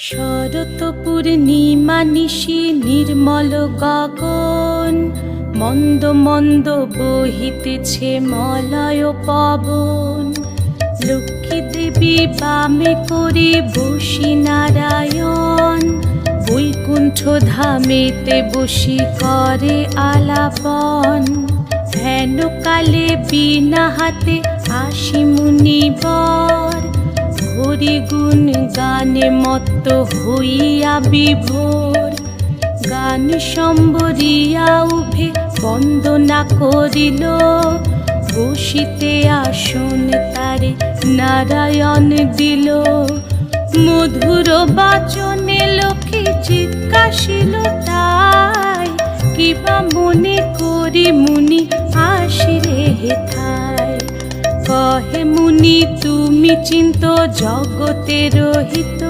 শরৎ পূর্ণিমা নিশি নির্মল গগন, মন্দ মন্দ বহিতেছে মলয় পবন। লক্ষ্মী দেবী বামে করে বসি নারায়ণ, বৈকুণ্ঠ ধামেতে বসি করে আলাপন। হেন কালে বিনা হাতে আসি মুনিবর, হরি গুণ গানে মত্ত হইয়া বিভোর। গান সম্বরিয়া উভে বন্দনা করিল, বসিতে আসন তারে নারায়ণ দিল। মধুর বাচনে লোকে জিজ্ঞাসিল তাই, কিবা মনে করি মুনি আসিরে হেথায়। কহে মুনি তুমি চিন্ত জগতের হিত,